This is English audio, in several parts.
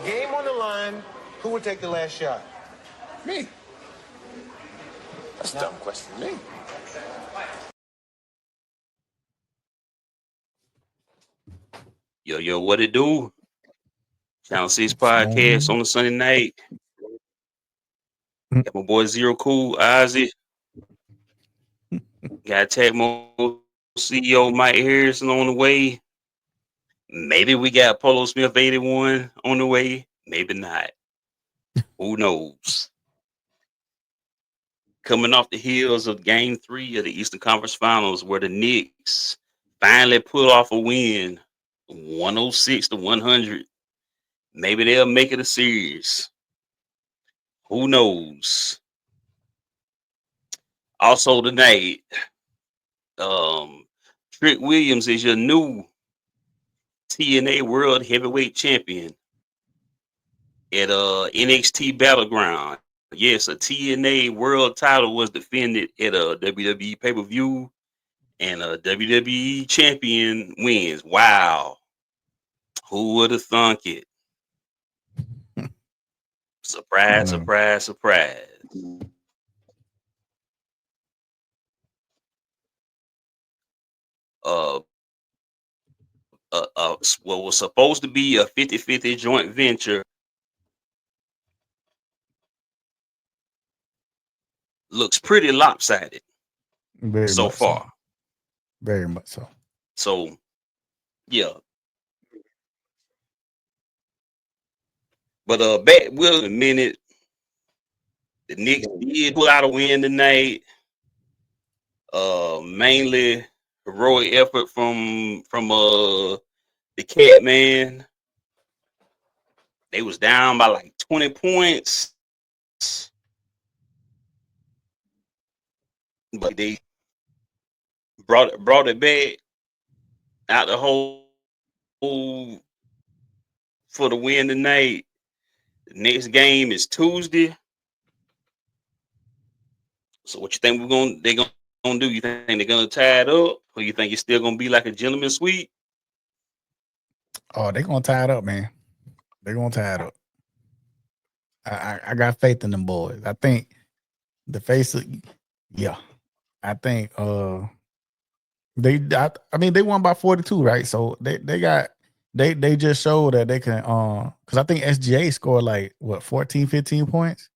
Game on the line. Who would take the last shot? Me. That's a dumb question. Me. Yo, what it do? Channel 6 What's going podcast on? on a Sunday night. Got my boy Zero Cool, Ozzy. Got Tecmo CEO Mike Harrison on the way. Maybe we got Polo Smith 81 on the way. Maybe not. Who knows? Coming off the heels of Game 3 of the Eastern Conference Finals, where the Knicks finally pulled off a win, 106-100. Maybe they'll make it a series. Who knows? Also tonight, Trick Williams is your new TNA World Heavyweight Champion at NXT Battleground. Yes, a TNA World title was defended at a WWE pay-per-view, and a WWE champion wins. Wow. Who would have thunk it? Surprise, surprise, surprise. What was supposed to be a 50-50 joint venture looks pretty lopsided Very so much far. so. Very much so. So, yeah. But back with a minute. The Knicks did pull out a win tonight. Mainly heroic effort from the Cat Man. They was down by like 20 points. But they brought it back out the hole for the win tonight. The next game is Tuesday. So what you think they're gonna do? You think they're gonna tie it up, or you think it's still gonna be like a gentleman's sweep? Oh, they're gonna tie it up, man. They're gonna tie it up. I got faith in them boys. I think the face of, yeah. I think I mean they won by 42, right? So they just showed that they can because I think SGA scored like what 14, 15 points.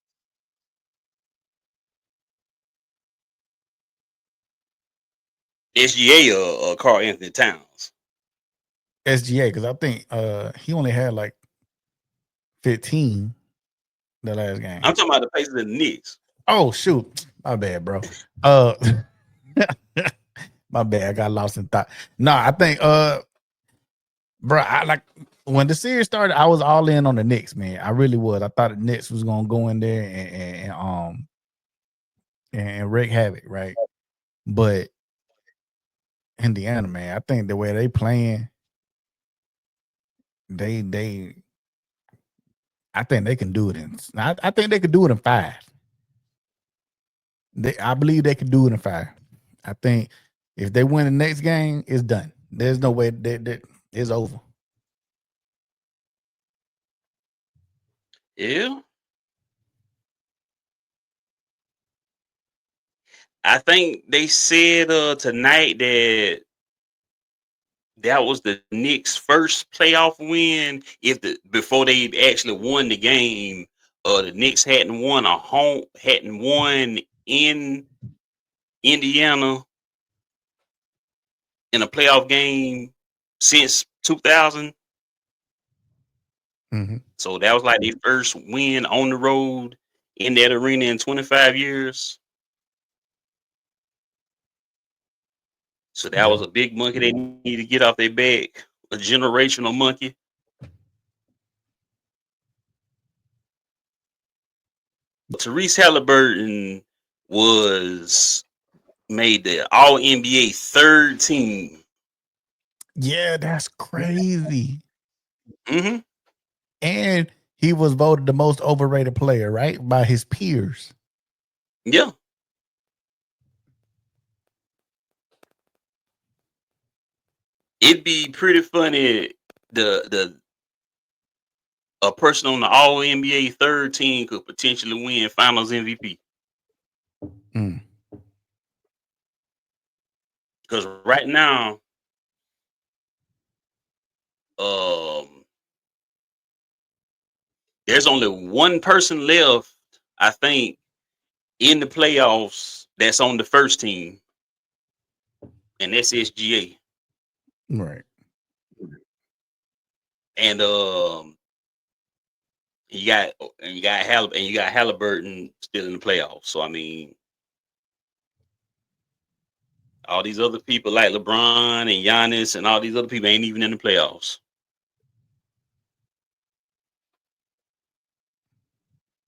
SGA Carl Anthony Towns. SGA, because I think he only had like 15 the last game. I'm talking about the Pacers and the Knicks. Oh shoot, my bad, bro. My bad. I got lost in thought. No, I think bro, I like when the series started, I was all in on the Knicks, man. I really was. I thought the Knicks was gonna go in there and wreak havoc, right? But Indiana, man, I think the way they playing, they I think they can do it I think they could do it in 5. I believe they could do it in 5. I think if they win the next game, it's done. There's no way that it's over. Yeah. I think they said tonight that was the Knicks' first playoff win. Before they actually won the game, the Knicks hadn't won in Indiana in a playoff game since 2000. Mm-hmm. So that was like their first win on the road in that arena in 25 years. So that was a big monkey they need to get off their back, a generational monkey. Therese Halliburton was made the All NBA third team. Yeah, that's crazy. Mm-hmm. And he was voted the most overrated player, right? By his peers. Yeah. It'd be pretty funny. The a person on the All NBA third team could potentially win Finals MVP. Mm. Because right now, there's only one person left, I think, in the playoffs that's on the first team, and that's SGA. Right. And you got Halliburton still in the playoffs. So I mean, all these other people like LeBron and Giannis and all these other people ain't even in the playoffs.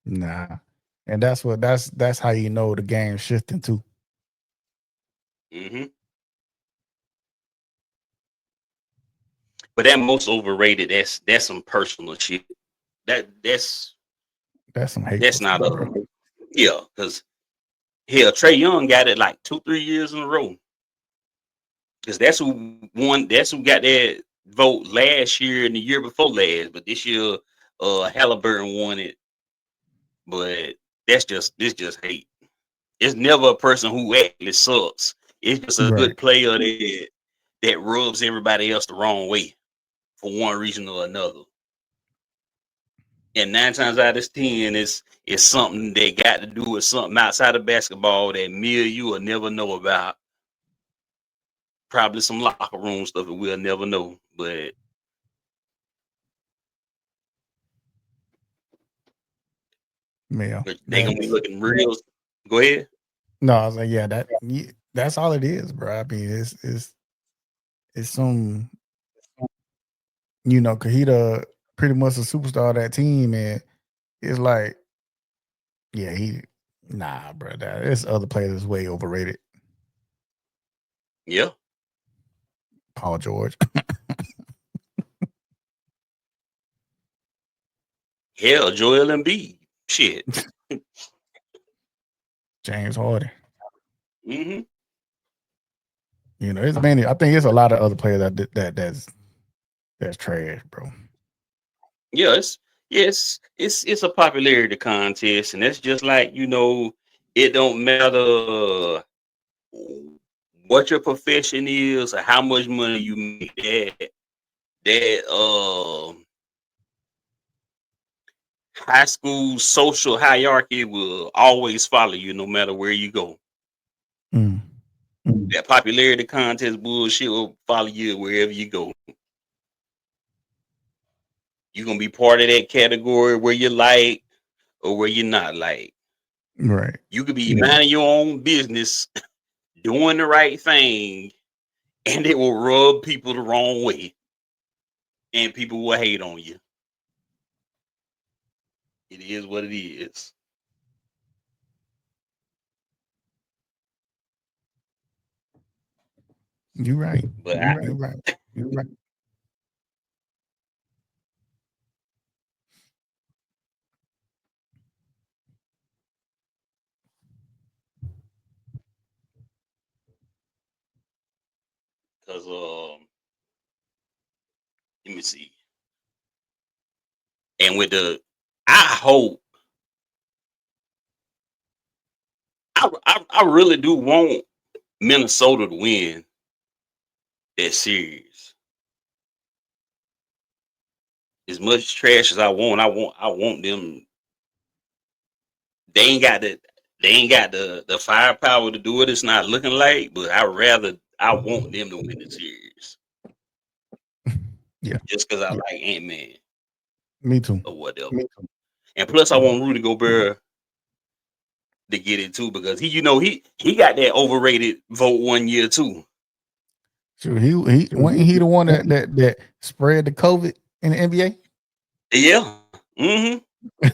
Nah. And that's how you know the game's shifting too. Mm-hmm. But that most overrated, that's some personal shit. That's some hateful not stuff, a bro. yeah, because hell, Trey Young got it like 2-3 years in a row. Because that's who won. That's who got that vote last year and the year before last. But this year, Halliburton won it. But this just hate. It's never a person who actually sucks. It's just a Right. good player that rubs everybody else the wrong way for one reason or another. And 9 times out of 10, it's something that got to do with something outside of basketball that me or you will never know about. Probably some locker room stuff that we'll never know. But Yeah. they gonna be looking real. Go ahead. No, I was like, yeah, that's all it is, bro. I mean, it's some, cause he the pretty much a superstar of that team, and it's like, yeah, bro. There's other players that's way overrated. Yeah. Paul George. Hell, Joel Embiid. Shit. James Harden. Mm-hmm. It's many. I think it's a lot of other players that's trash, bro. Yeah, it's a popularity contest, and it's just like it don't matter what your profession is or how much money you make. That high school social hierarchy will always follow you no matter where you go. Mm. That popularity contest bullshit will follow you wherever you go. You're gonna be part of that category where you like or where you're not like. Right. You could be minding your own business, doing the right thing, and it will rub people the wrong way. And people will hate on you. It is what it is. You're right. But You're right. You're right. because let me see. And with I hope I really do want Minnesota to win that series. As much trash as I want them. They ain't got the firepower to do it. It's not looking like, but I want them to win the series. Yeah. Just because I like Ant-Man Me too. or whatever. And plus I want Rudy Gobert to get it too, because he got that overrated vote one year too. So he wasn't he the one that spread the COVID in the NBA? Yeah. Mm-hmm.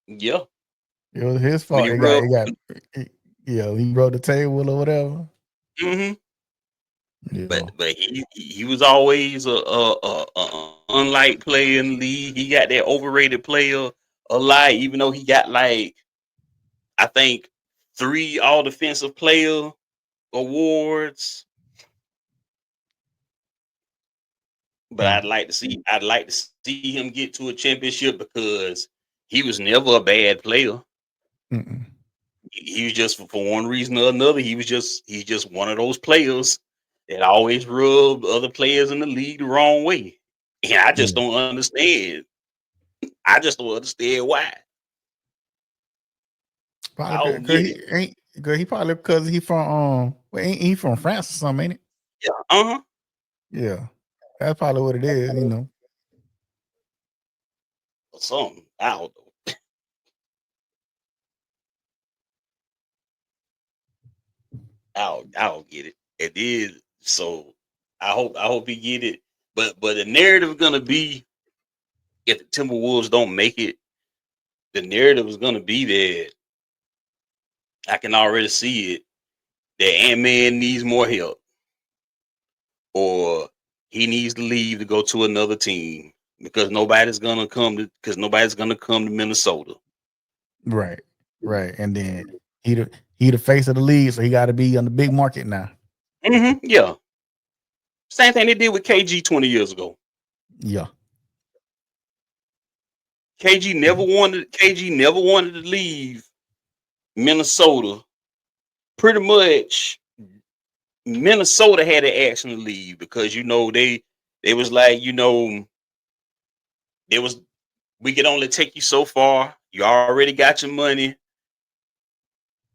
Yeah. It was his When fault. he rubbed. He broke the table or whatever. Mm-hmm. Yeah. But he was always a unliked player in the league. He got that overrated player a lot, even though he got like I think 3 all defensive player awards. but I'd like to see him get to a championship because he was never a bad player. Mm-mm. He was just for one reason or another. He's just one of those players that always rub other players in the league the wrong way, and I just Yeah. don't understand. I just don't understand why. I Probably don't because get he it. ain't because he probably because he from well, ain't he from France or something, ain't it? Yeah, uh-huh. Yeah. That's probably what it is, you know. Or something. I don't know. I don't get it. It is so. I hope he get it. But the narrative gonna be if the Timberwolves don't make it, the narrative is gonna be that I can already see it that Ant-Man needs more help or he needs to leave to go to another team because nobody's gonna come to Minnesota. Right. Right. And then he the face of the league, so he gotta be on the big market now. Yeah. Same thing they did with KG 20 years ago. Yeah. KG never wanted to leave Minnesota. Pretty much Minnesota had to ask him to leave because they was like, there was we can only take you so far. You already got your money.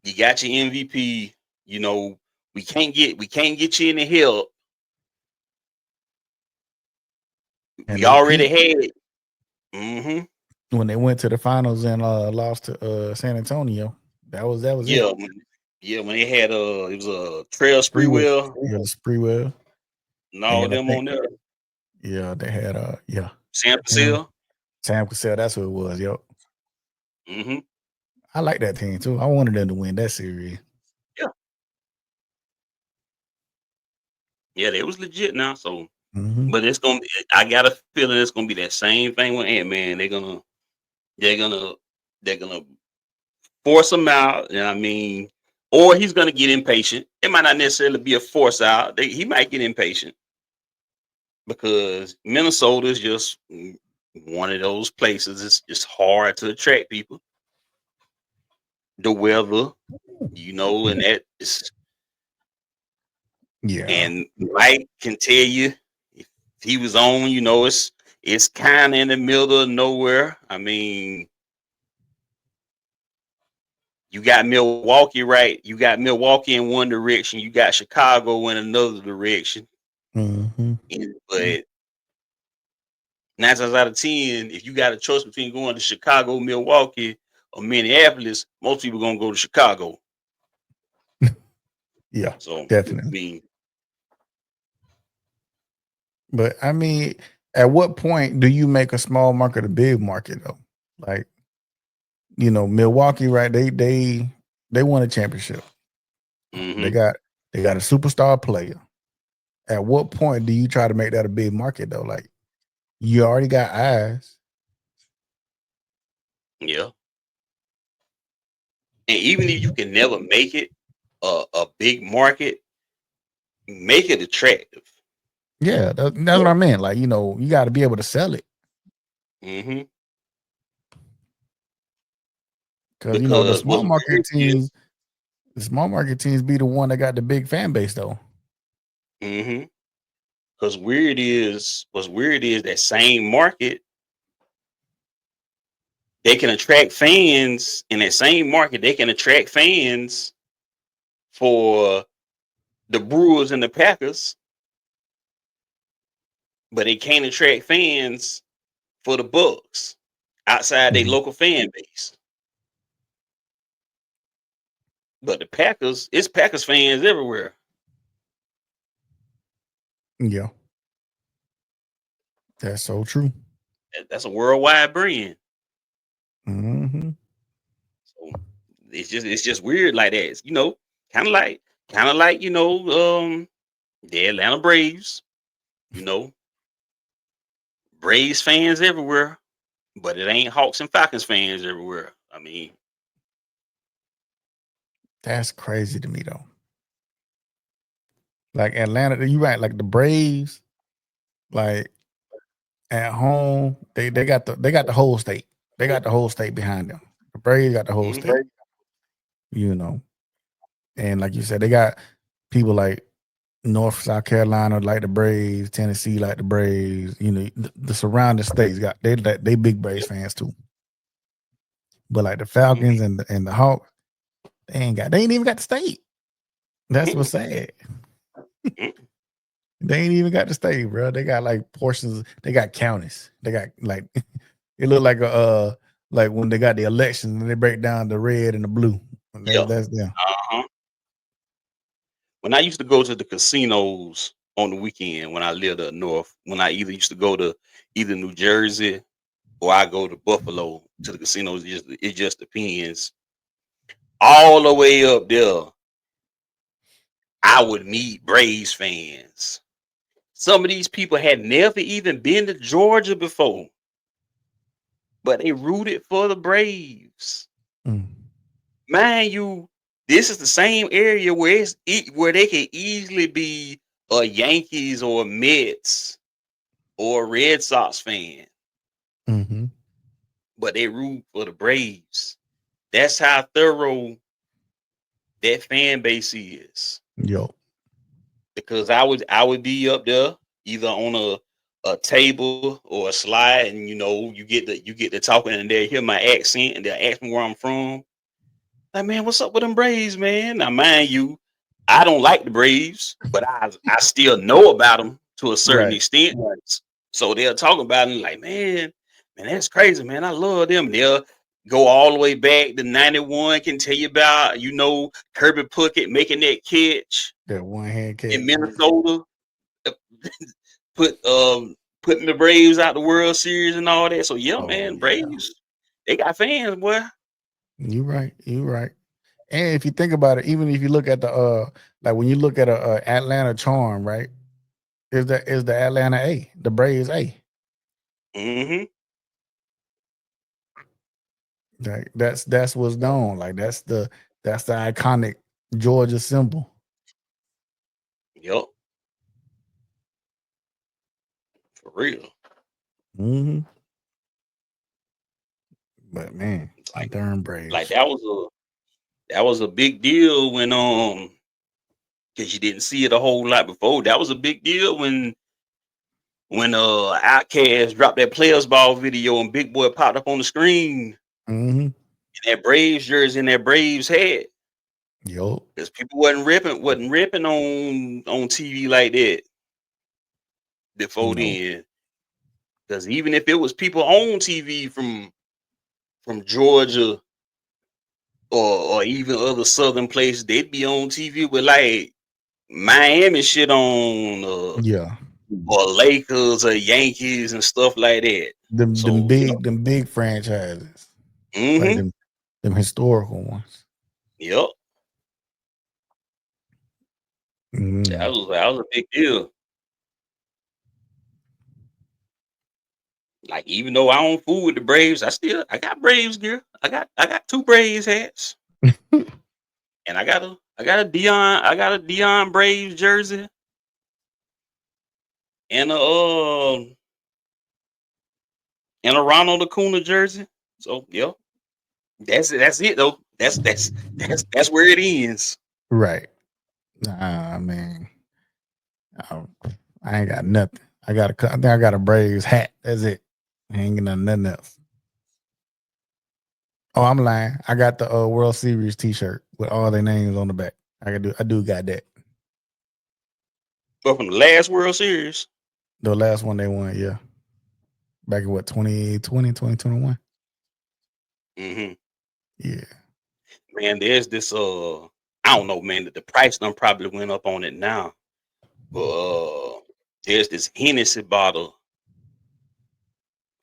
You got your MVP. You know, we can't get you any help. And We they already peaked had it. Mm-hmm. when they went to the finals and lost to San Antonio. That was Yeah, it. when they had it was a Trail Spreewell. Sprewell Yeah, the Spreewell. and all And I them think on there. they had Sam him, Cassell. Sam Cassell, that's who it was. Yep. Mm-hmm. I like that team too. I wanted them to win that series. Yeah. Yeah, they was legit now. So Mm-hmm. but I got a feeling it's gonna be that same thing with Ant-Man. They're gonna they're gonna force him out. And I mean, or he's gonna get impatient. It might not necessarily be a force out. He might get impatient because Minnesota is just one of those places. It's just hard to attract people. The weather, and that is, Yeah. and Mike can tell you if he was on, it's kind of in the middle of nowhere. I mean, you got Milwaukee, right? You got Milwaukee in one direction. You got Chicago in another direction. Mm-hmm. But 9 times out of 10, if you got a choice between going to Chicago, Milwaukee, or Minneapolis, most people gonna go to Chicago. Yeah, So I definitely. mean, But I mean, at what point do you make a small market a big market though? Like, Milwaukee, right? They won a championship. They mm-hmm, got they got a superstar player. At what point do you try to make that a big market though? Like, you already got eyes. yeah. And even if you can never make it a big market, make it attractive. Yeah, that's what I meant. Like, you got to be able to sell it Mm-hmm. because Because what's weird is, the small market teams be the one that got the big fan base though. mm-hmm. Because what's weird is that same market, they can attract fans in that same market. They can attract fans for the Brewers and the Packers, but they can't attract fans for the Bucks outside their Mhm. local fan base. But the Packers, it's Packers fans everywhere. Yeah, that's so true. That's a worldwide brand. Mm-hmm. So it's just weird like that. It's, kind of like the Atlanta Braves. You know, Braves fans everywhere, but it ain't Hawks and Falcons fans everywhere. I mean, That's crazy to me though. Like Atlanta, you right? Like the Braves, like At home, they got the whole state. They got the whole state behind them. The Braves got the whole state. You know, and like you said, they got people like North South Carolina like the Braves, Tennessee like the Braves. You know, the surrounding states got they big Braves fans too. But like the Falcons and the Hawks, they ain't even got the state. That's what's sad. They ain't even got the state, bro. They got like portions. They got counties. They got like it look like a like when they got the elections and they break down the red and the blue. That's them. When I used to go to the casinos on the weekend when I lived up north, when I either used to go to either New Jersey or I go to Buffalo to the casinos, it just depends. All the way up there, I would meet Braves fans. Some of these people had never even been to Georgia before, but they rooted for the Braves. Mind you, this is the same area where they could easily be a Yankees or a Mets or a Red Sox fan, but they root for the Braves. That's how thorough that fan base is. Yo, because I would be up there either on a table or a slide, and you get to talking, and they hear my accent, and they'll ask me where I'm from. Like, man, what's up with them Braves, man? Now, mind you, I don't like the Braves, but I still know about them to a certain extent. So they'll talk about it like, man, that's crazy, man. I love them. They'll go all the way back to 91, can tell you about, Kirby Puckett making that catch. That one hand catch In Minnesota, putting the Braves out the World Series and all that. So Braves, they got fans, boy. You right. And if you think about it, even if you look at the like when you look at a Atlanta charm, right? Is the Atlanta A, the Braves A. Like that's what's known. Like that's the iconic Georgia symbol. Yep. For real. But man, like darn Braves. Like that was a big deal when because you didn't see it a whole lot before. That was a big deal when Outkast dropped that Players Ball video and Big Boy popped up on the screen. In that Braves jersey and that Braves hat. Yo. Because people wasn't ripping on TV like that before then. Because even if it was people on TV from Georgia or even other southern places, they'd be on TV with like Miami shit on or Lakers or Yankees and stuff like that. Them big franchises. Like them historical ones. Yep. That was a big deal. Like, even though I don't fool with the Braves, I got Braves gear. I got 2 Braves hats. And I got a Dion Braves jersey. And a Ronald Acuña jersey. So that's it though. That's where it ends. Right. Nah, man. I ain't got nothing. I think I got a Braves hat. That's it. I ain't got nothing else. Oh, I'm lying. I got the World Series T-shirt with all their names on the back. I do got that. But from the last World Series, the last one they won, yeah, back in what 2020, 2021. Yeah, man. There's this I don't know, man. The price done probably went up on it now, but there's this Hennessy bottle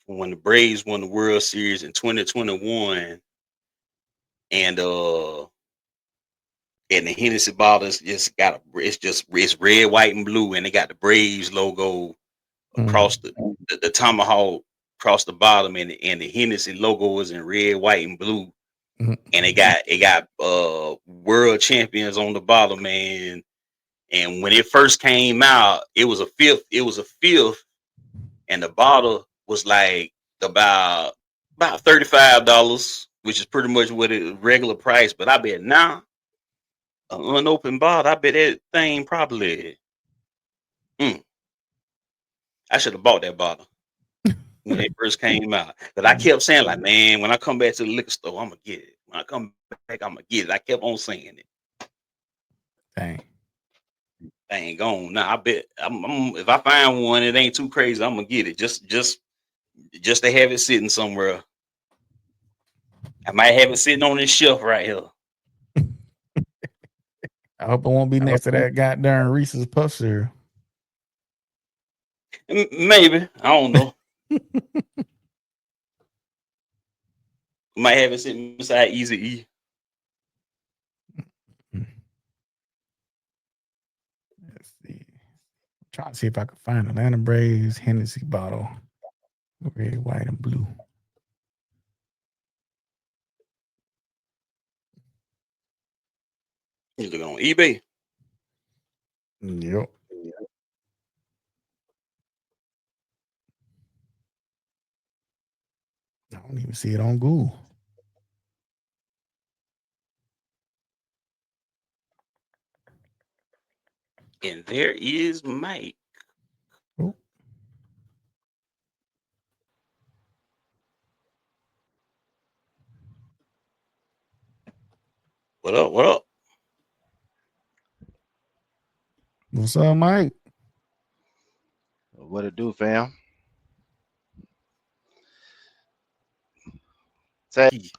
when the Braves won the World Series in 2021, and the Hennessy bottle it's red, white, and blue, and they got the Braves logo across the tomahawk across the bottom, and the Hennessy logo is in red, white, and blue, and it got world champions on the bottom, man. And when it first came out, it was a fifth, and the bottle was like about $35, which is pretty much what it regular price. But I bet now an unopened bottle, I bet that thing probably. I should have bought that bottle when it first came out. But I kept saying, like, man, when I come back to the liquor store, I'm gonna get it. When I come back, I'm gonna get it. I kept on saying it. Dang. I ain't gone. Now I bet if I find one, it ain't too crazy. I'm gonna get it. Just to have it sitting somewhere. I might have it sitting on this shelf right here. I hope it won't be next to that goddamn Reese's Puff cereal. Maybe. I don't know. Might have it sitting beside Easy E. Let's see. Trying to see if I can find Atlanta Braves Hennessy bottle. Red, white, and blue. You look on eBay. Yep. I don't even see it on Google. And there is Mike. Oh. What up? What up? What's up, Mike? What it do, fam? This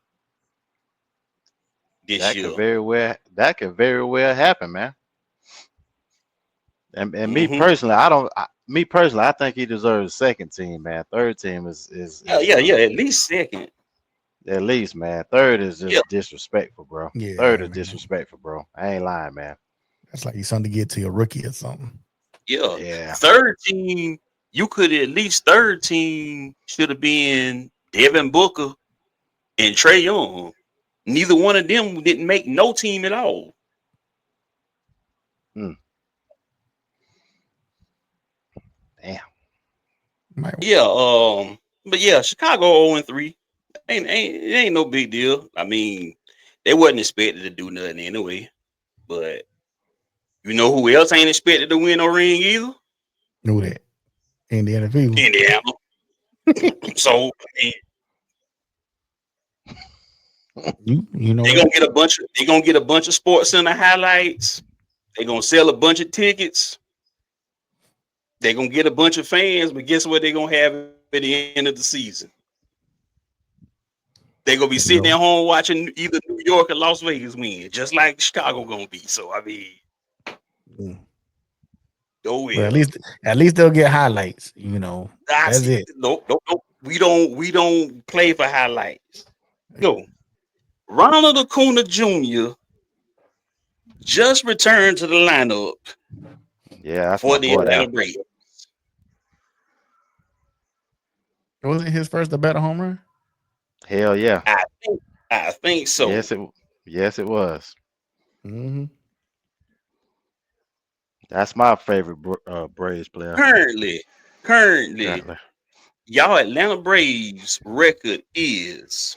That year. could very well happen, man. And me personally, I think he deserves second team, man. Third team is Yeah. At least second. At least, man. Third is just disrespectful, bro. Yeah, Third is man. disrespectful, bro. I ain't lying, man. That's like you something to get to a rookie or something. Yeah. Third team, you could at least third team should have been Devin Booker and Trae Young. Neither one of them didn't make no team at all. Damn. Yeah, but yeah, Chicago 0-3. It ain't no big deal. I mean, they wasn't expected to do nothing anyway. But you know who else ain't expected to win no ring either? Knew that. Indiana Fever. Indiana. So you know they're gonna get a bunch of Sports Center highlights. They're gonna sell a bunch of tickets. They're gonna get a bunch of fans, but guess what they're gonna have at the end of the season? They're gonna be sitting at home watching either New York or Las Vegas win, just like Chicago gonna be. So I mean, well, at least they'll get highlights. You know, that's it. Nope. We don't play for highlights. No. Ronald Acuña Jr. just returned to the lineup. Yeah, for the Atlanta Braves. Was it his first at bat home run? Hell yeah. I think so. Yes, it was. Mm-hmm. That's my favorite Braves player. Currently, Exactly. y'all Atlanta Braves record is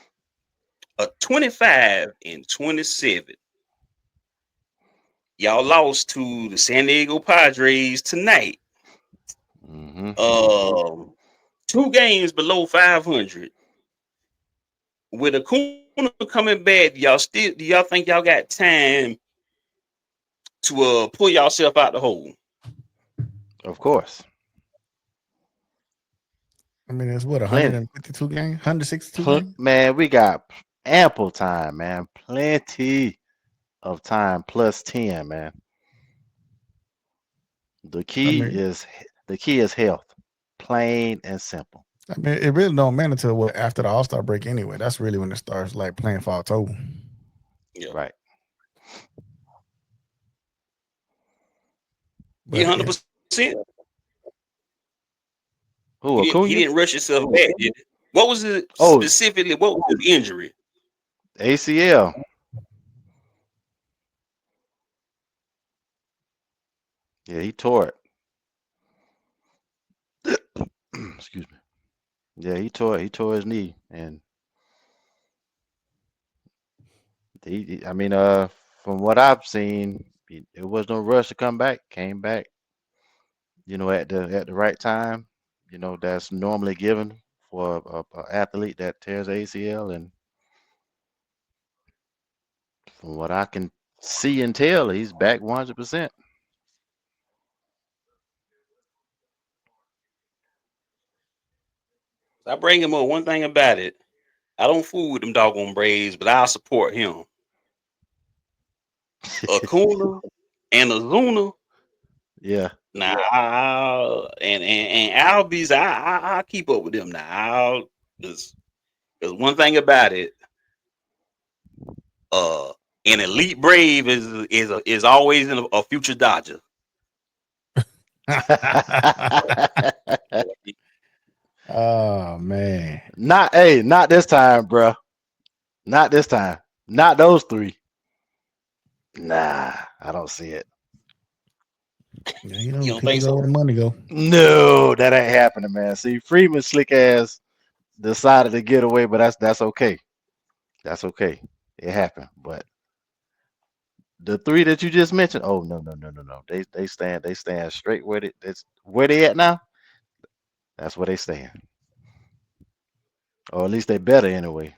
a 25-27. Y'all lost to the San Diego Padres tonight. Mm-hmm. 2 games below 500. With Acuña coming back, do y'all think y'all got time to pull yourself out the hole? Of course. I mean, it's what, 152 games, 162 games? Man, we got ample time, man. Plenty of time plus 10, man. The key is health. Plain and simple. I mean, it really don't matter until after the All-Star break anyway. That's really when it starts like playing for October. Yeah. Right. He 100%. Who, Acuña? He didn't rush himself back, did he? What was it specifically? What was his injury? ACL. Yeah, he tore it. Excuse me. Yeah, he tore his knee, and I mean, from what I've seen, it was no rush to come back. Came back, at the right time. That's normally given for a athlete that tears ACL, and from what I can see and tell, he's back 100%. I bring him up. One thing about it, I don't fool with them doggone Braves, but I'll support him. Acuna and Azuna. Yeah. Now, and Albies, I keep up with them now. Because one thing about it, uh, an elite Brave is always a future Dodger. Oh man. Not this time, bro. Not this time. Not those three. Nah, I don't see it. Yeah, You don't people think go so? where the money go. No, that ain't happening, man. See, Freeman slick ass decided to get away, but that's okay. That's okay. It happened. But the three that you just mentioned, oh no. They stand straight where where they at now. That's where they stand. Or at least they better anyway.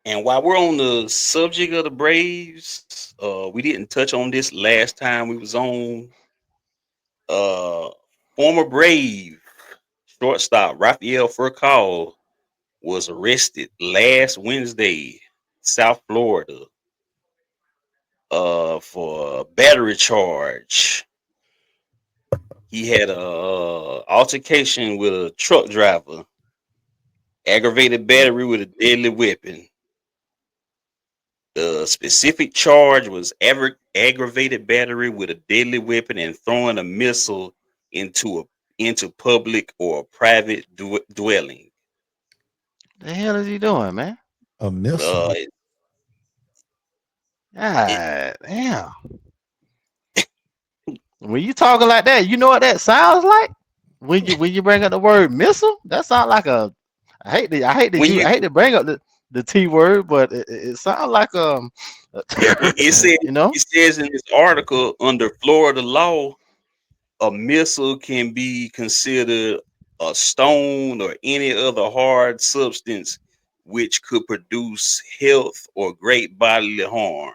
And while we're on the subject of the Braves, we didn't touch on this last time we was on. Former Brave shortstop Rafael Furcal was arrested last Wednesday, South Florida, for a battery charge. He had a altercation with a truck driver, aggravated battery with a deadly weapon. The specific charge was aggravated battery with a deadly weapon and throwing a missile into public or private dwelling. The hell is he doing, man? A missile. Uh, it, God damn. When you talking like that, you know what that sounds like? When you bring up the word missile, that sounds like a when you I hate to bring up the T word, but it sounds like it says you know. it says in this article under Florida law, a missile can be considered a stone or any other hard substance which could produce health or great bodily harm.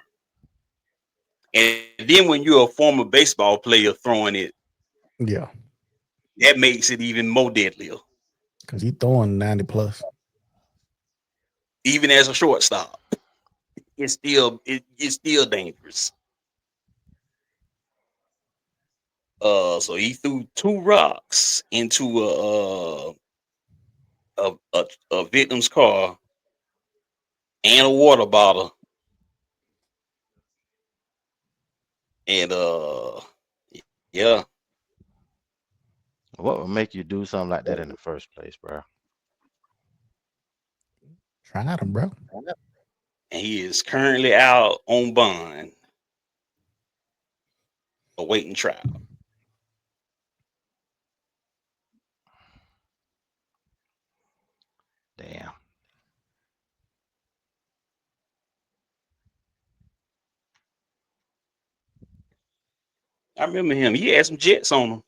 And then when you're a former baseball player throwing it, Yeah. that makes it even more deadlier, Because he throwing 90 plus. even as a shortstop. It's still dangerous. So he threw two rocks into a victim's car and a water bottle, and yeah, What would make you do something like that in the first place, bro? Tried him, bro. and he is currently out on bond, awaiting trial. Damn. I remember him. He had some jets on him.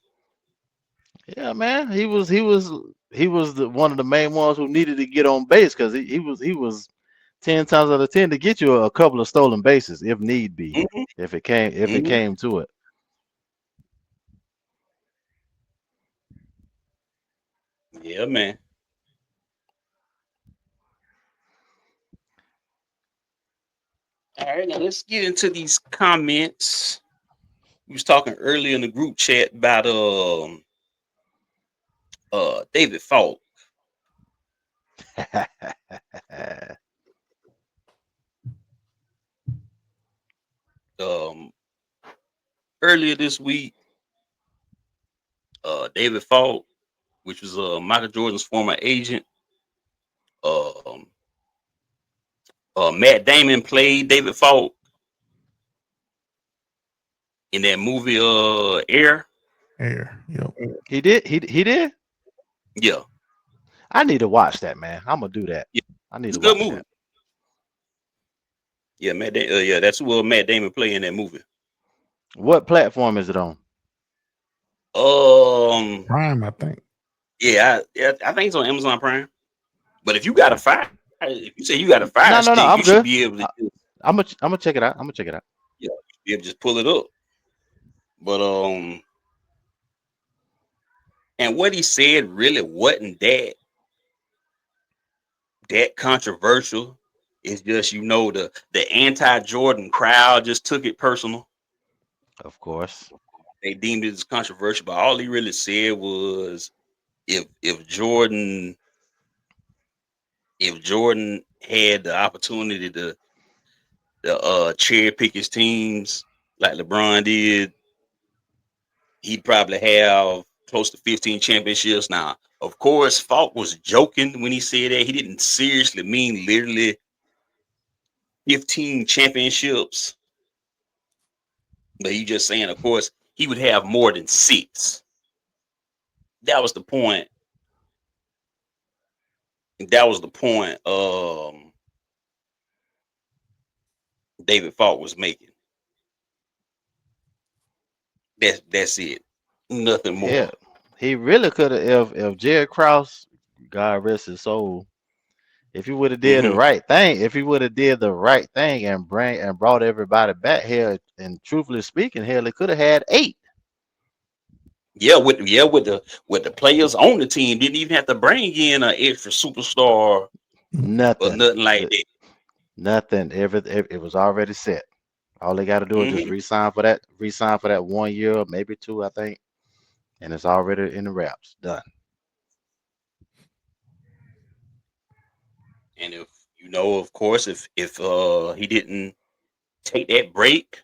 Yeah, man. He was the one of the main ones who needed to get on base because he was 10 times out of 10 to get you a couple of stolen bases if need be, Mm-hmm. if it Mm-hmm. came to it. Yeah, man. All right, now let's get into these comments. We was talking earlier in the group chat about David Falk. Um Earlier this week, David Falk, which was Michael Jordan's former agent, um Matt Damon played David Falk in that movie Air. Air. Yep. He did. He did. Yeah, I need to watch that, man. I'm gonna do that. yeah, I need it's to a good watch movie. that. Yeah, yeah, that's who Matt Damon play in that movie. What platform is it on? Um, Prime, I think. yeah, I think it's on Amazon Prime. But if you got a fire, if you say you got a fire No, no, no. stick, you I'm should good. be able to just, I'm gonna check it out. I'm gonna check it out. yeah, be able to just pull it up. But and what he said really wasn't that controversial. It's just the anti-Jordan crowd just took it personal. Of course. They deemed it as controversial, but all he really said was if Jordan had the opportunity to cherry pick his teams like LeBron did, he'd probably have close to 15 championships. Now, of course, Falk was joking when he said that. He didn't seriously mean literally 15 championships, but he just saying, of course, he would have more than 6. That was the point. That was the point David Falk was making. That's it. Nothing Yeah, more. he really could have. If Jerry Krause, God rest his soul, if he would have did the Hmm. right thing, if he would have did the right thing and brought everybody back here, and truthfully speaking, hell, he could have had 8. With the players on the team, didn't even have to bring in an extra superstar or Nothing. nothing like The- that. Nothing. It was already set. All they got to do is just Hmm. resign for that 1 year, maybe 2, I think, and it's already in the wraps. Done. And if of course, if he didn't take that break,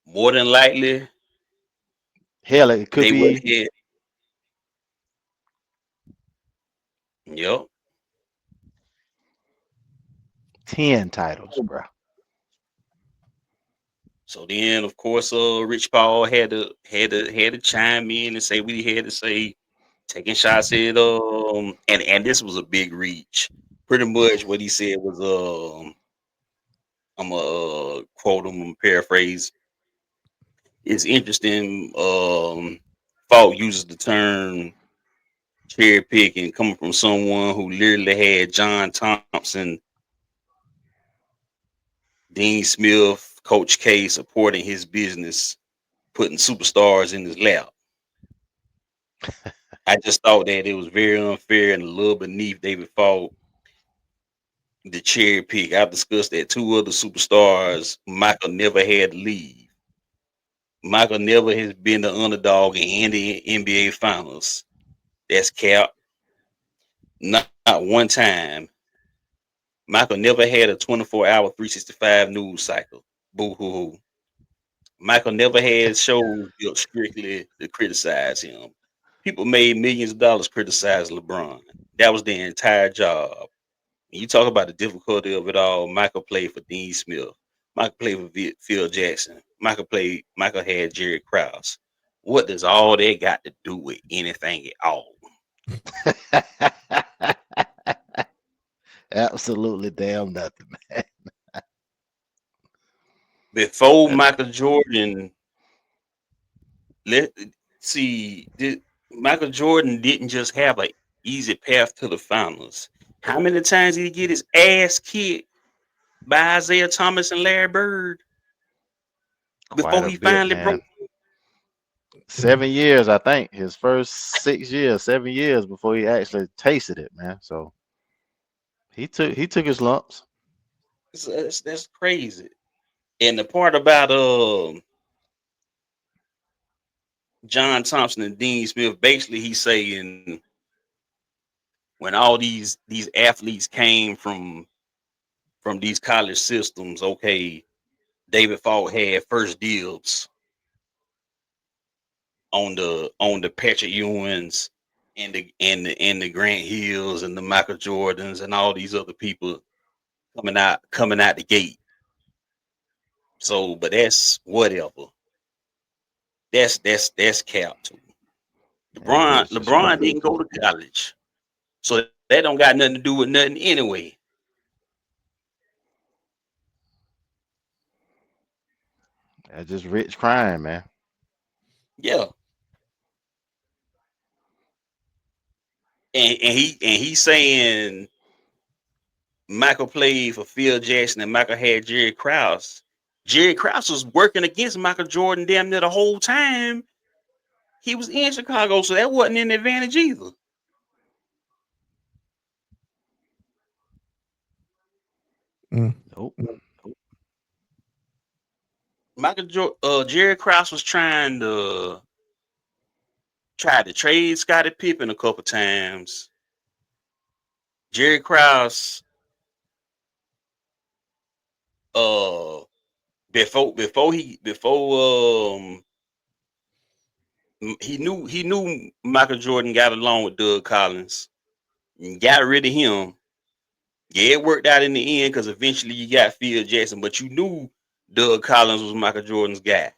more than likely Hell, it could they would be have. Yep. 10 titles, bro. So then, of course, Rich Paul had to chime in and say what he had to say, taking shots at and this was a big reach. Pretty much what he said was I'm gonna quote him and paraphrase. It's interesting. Falk uses the term cherry picking coming from someone who literally had John Thompson, Dean Smith, Coach K supporting his business, putting superstars in his lap. I just thought that it was very unfair and a little beneath David Falk the cherry pick. I've discussed that 2 other superstars Michael never had to leave. Michael never has been the underdog in any NBA finals. That's cap. Not one time. Michael never had a 24-hour, 365 news cycle. Boo hoo hoo. Michael never had shows built strictly to criticize him. People made millions of dollars criticizing LeBron. That was their entire job. And you talk about the difficulty of it all. Michael played for Dean Smith. Michael played for Phil Jackson. Michael had Jerry Krause. What does all that got to do with anything at all? Absolutely damn nothing, man. Before Michael Jordan, let see, Michael Jordan didn't just have an easy path to the finals. How many times did he get his ass kicked by Isaiah Thomas and Larry Bird Quite before a he bit, finally broke? man. 7 years, I think. His first 6 years, 7 years before he actually tasted it, man. So he took his lumps. That's crazy. And the part about John Thompson and Dean Smith, basically he's saying when all these athletes came from these college systems, okay, David Falk had first dibs on the Patrick Ewings and the Grant Hills and the Michael Jordans and all these other people coming out the gate. So, but that's whatever. That's cap too. and Rich just LeBron crying. didn't go to college, so that don't got nothing to do with nothing anyway. That's just Rich crying, man. Yeah, and he's saying Michael played for Phil Jackson and Michael had Jerry Krause. Jerry Krause was working against Michael Jordan damn near the whole time he was in Chicago, so that wasn't an advantage either. Nope. Jerry Krause was trying to trade Scottie Pippen a couple times. Jerry Krause, before he knew Michael Jordan got along with Doug Collins and got rid of him. Yeah, it worked out in the end because eventually you got Phil Jackson, but you knew Doug Collins was Michael Jordan's guy.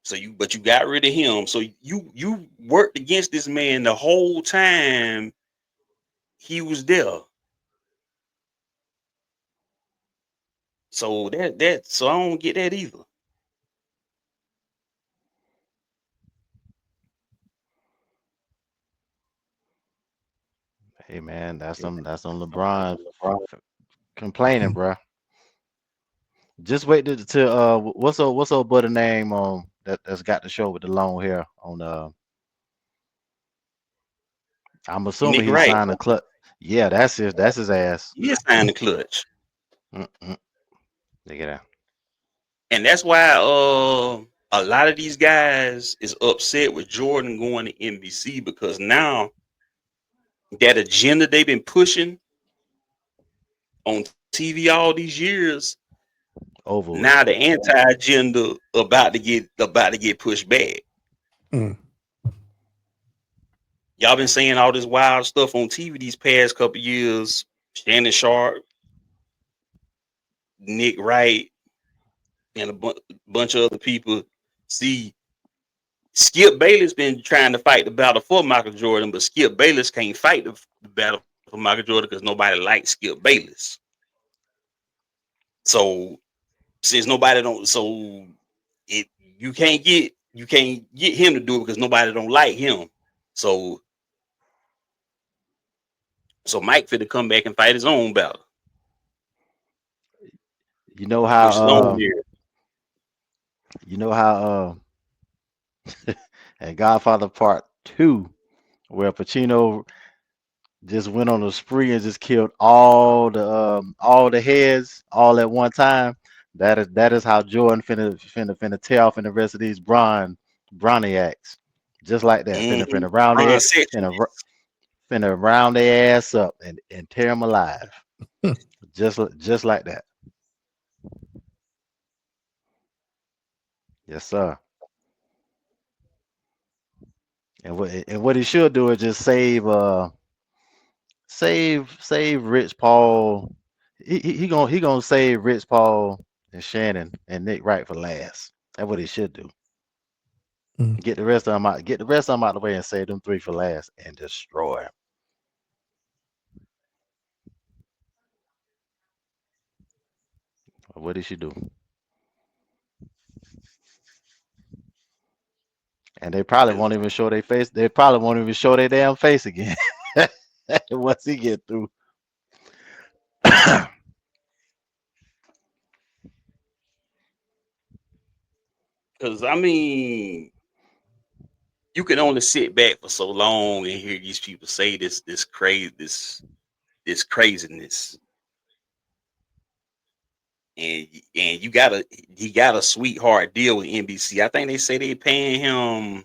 So you got rid of him. So you worked against this man the whole time he was there. So so I don't get that either. Hey man, that's on LeBron complaining, bro. Just wait to what's up buddy name that's got the show with the long hair on I'm assuming Nick he's Wright, signed a club. Yeah, that's his ass. he signed the clutch. Mm-mm. Look at that. And that's why a lot of these guys is upset with Jordan going to NBC because now that agenda they've been pushing on TV all these years, Over with. now the anti-agenda about to get pushed back. Mm. Y'all been saying all this wild stuff on TV these past couple years. Shannon Sharp, Nick Wright, and a bunch of other people. See, Skip Bayless been trying to fight the battle for Michael Jordan, but Skip Bayless can't fight the battle for Michael Jordan because nobody likes Skip Bayless. So since nobody don't, so it you can't get him to do it because nobody don't like him. So Mike finna come back and fight his own battle, You know which is on how here. you know how and Godfather Part 2, where Pacino just went on a spree and just killed all the heads all at one time. That is how Jordan finna tear off in the rest of these Browniacs. Just like that. Finna round Ron their Sexton. finna round their ass up and tear them alive. Just like that. Yes, sir. And what he should do is just save Rich Paul. He gonna save Rich Paul and Shannon and Nick Wright for last. That's what he should do. Mm. Get the rest of them out. Get the rest of them out the way and save them three for last and destroy 'em. What he should do. And they probably won't even show their face. They probably won't even show their damn face again once he get through. Because I mean, you can only sit back for so long and hear these people say this craziness, and he got a sweetheart deal with NBC. I think they say they paying him.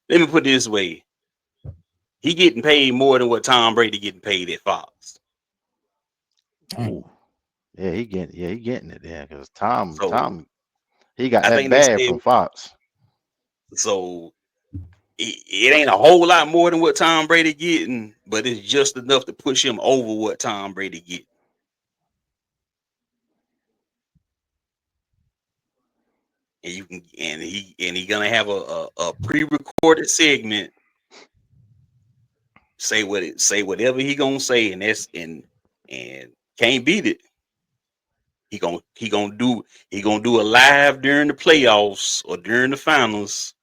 Let me put it this way: he getting paid more than what Tom Brady getting paid at Fox. Ooh. Yeah, he getting it there because Tom So he got I that think they bag said from Fox. so. It ain't a whole lot more than what Tom Brady getting, but it's just enough to push him over what Tom Brady get. and you can he gonna have a pre-recorded segment. Say whatever he gonna say, and can't beat it. He gonna do a live during the playoffs or during the finals.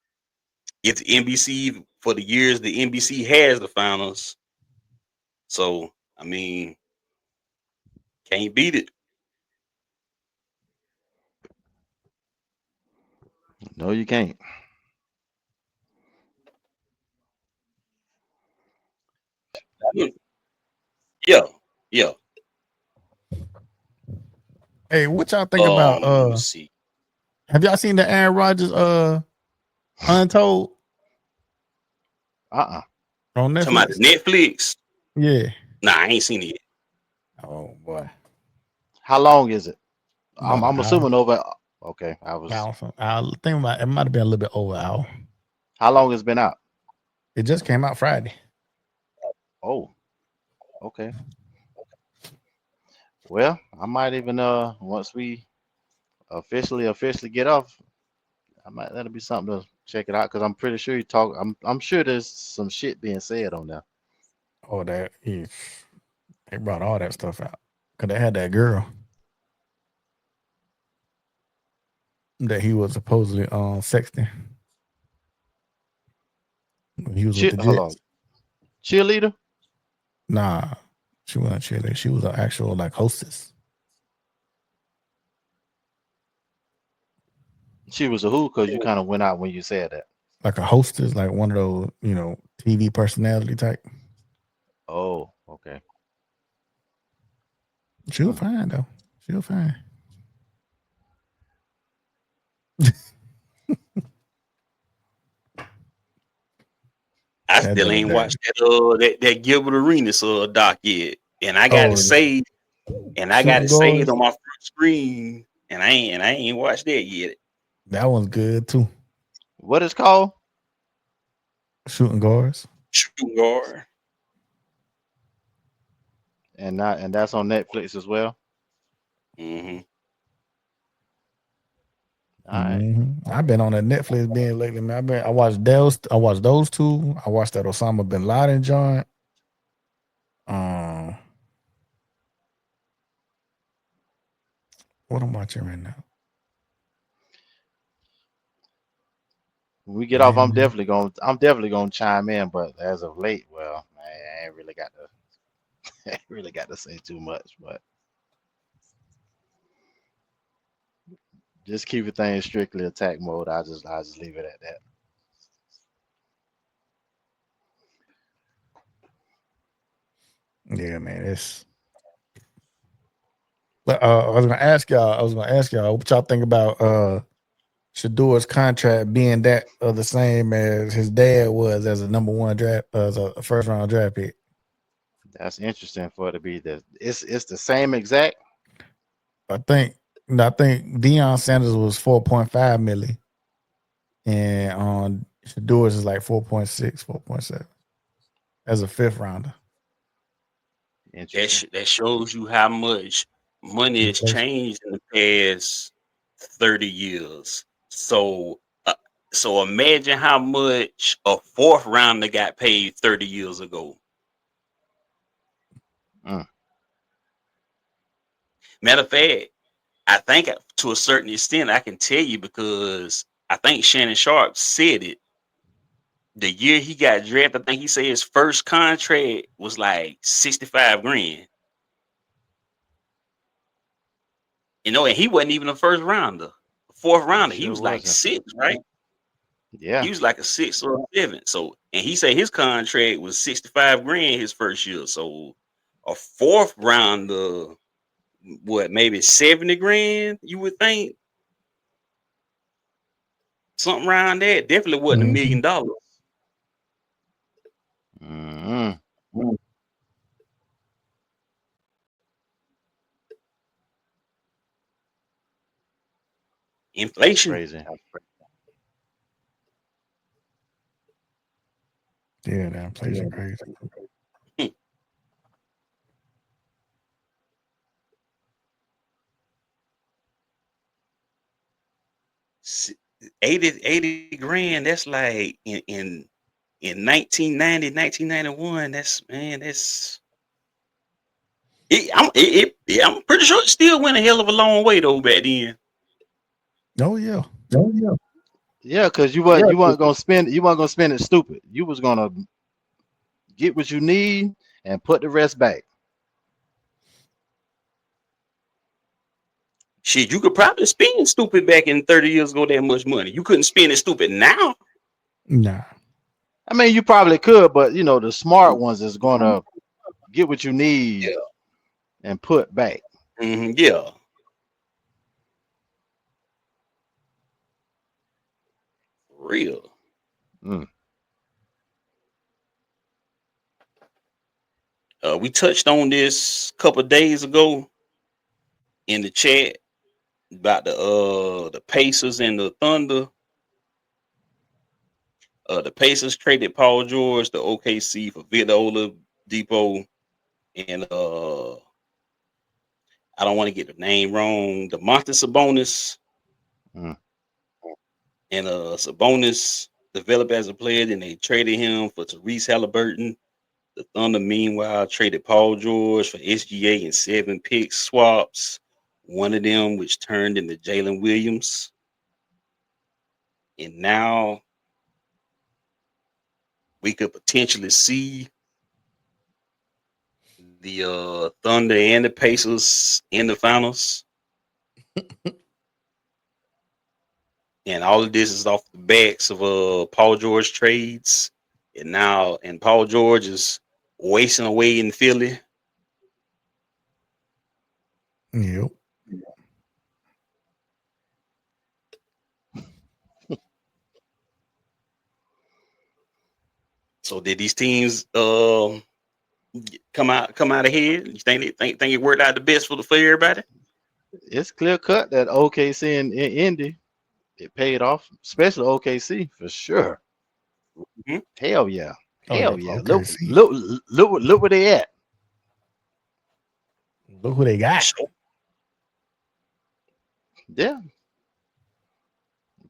It's NBC for the years the NBC has the finals. So I mean, can't beat it. No, you can't. Yeah, yeah. Hey, what y'all think about Let me see. have y'all seen the Aaron Rodgers Untold Uh-uh. on Talking about Netflix? Netflix. Yeah. Nah, I ain't seen it yet. Oh boy. How long is it? About I'm an hour. assuming over. Okay, I was. I think about it might have been a little bit over an hour. How long it's been out? It just came out Friday. Oh, okay. Well, I might even once we officially get off, that'll be something to check it out because I'm pretty sure I'm sure there's some shit being said on there. Oh, they brought all that stuff out. Cause they had that girl that he was supposedly sexting when he was with the Hold on, Jets. cheerleader. Nah, she wasn't cheerleader. She was an actual like hostess. She was a who? Because you kind of went out when you said that. Like a hostess, like one of those, TV personality type. Oh, okay. She was fine though. She was fine. I That still joint ain't there. watched that Gilbert Arenas doc yet, and I got it Oh, saved, shooting guards. on my front screen, and I ain't watched that yet. That one's good too. What is called? Shooting guards. Shooting guard. And that's on Netflix as well. Mm-hmm. All right. I've been on a Netflix being lately, man. I watched those two. I watched that Osama bin Laden joint. What I'm watching right now. When we get off, Damn, man. I'm definitely gonna chime in. But as of late, well, I ain't really got to ain't really got to say too much. But just keep things strictly attack mode. I just leave it at that. Yeah, man. It's. But I was gonna ask y'all what y'all think about Shador's contract being that the same as his dad was as a number one draft as a first round draft pick. That's interesting for it to be that it's the same exact. I think Deion Sanders was 4.5 million, and Shador's is like 4.6, 4.7 as a fifth rounder. Interesting. That shows you how much money has Inflation. changed in the past 30 years. So imagine how much a fourth rounder got paid 30 years ago. Mm. Matter of fact, I think to a certain extent I can tell you because I think Shannon Sharp said it. The year he got drafted, I think he said his first contract was like 65 grand. And he wasn't even a first rounder, fourth He rounder. He sure was like wasn't. 6, right? Yeah. He was like a 6 or a 7. So, and he said his contract was 65 grand his first year. So, a fourth rounder, what, maybe 70 grand? You would think something around that. Definitely wasn't $1 million. Mm-hmm. That's Inflation. crazy. Yeah, that inflation crazy. 80 grand. That's like in 1990, 1991. That's yeah, I'm pretty sure it still went a hell of a long way though back then. Oh yeah. Yeah, because you weren't gonna spend it stupid. You was gonna get what you need and put the rest back. Shit, you could probably spend stupid back in 30 years ago that much money. You couldn't spend it stupid now. Nah. I mean, you probably could, but the smart ones is gonna get what you need Yeah. and put back. Yeah. Real. Mm. We touched on this a couple of days ago in the chat about the Pacers and the Thunder. The Pacers traded Paul George to OKC for Victor Oladipo and I don't want to get the name wrong. The Sabonis. Mm. And Sabonis developed as a player, and they traded him for Tyrese Halliburton. The Thunder, meanwhile, traded Paul George for SGA and 7 pick swaps. One of them, which turned into Jalen Williams. And now we could potentially see the Thunder and the Pacers in the finals. And all of this is off the backs of Paul George trades. And Paul George is wasting away in Philly. Yep. So did these teams come out ahead? You think it worked out the best for everybody? It's clear cut that OKC and Indy, it paid off, especially OKC for sure. Mm-hmm. Hell yeah. Hell yeah. OKC. Look where they at. Look who they got. Yeah.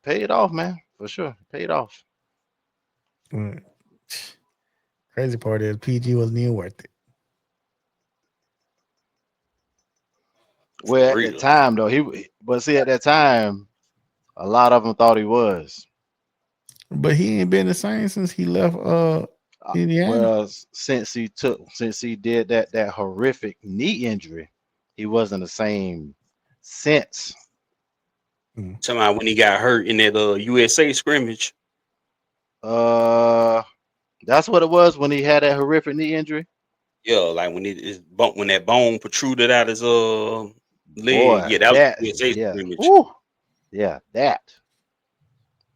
Paid off, man. For sure. Paid off. Crazy part is PG wasn't even worth it. Well, at that time though, at that time, a lot of them thought he was. But he ain't been the same since he left Indiana. Well, since he did that horrific knee injury, he wasn't the same since. Somehow when he got hurt in that USA scrimmage. That's what it was when he had that horrific knee injury. Yeah, like when that bone protruded out his leg. Boy, Yeah, that was USA scrimmage. Woo. Yeah, that.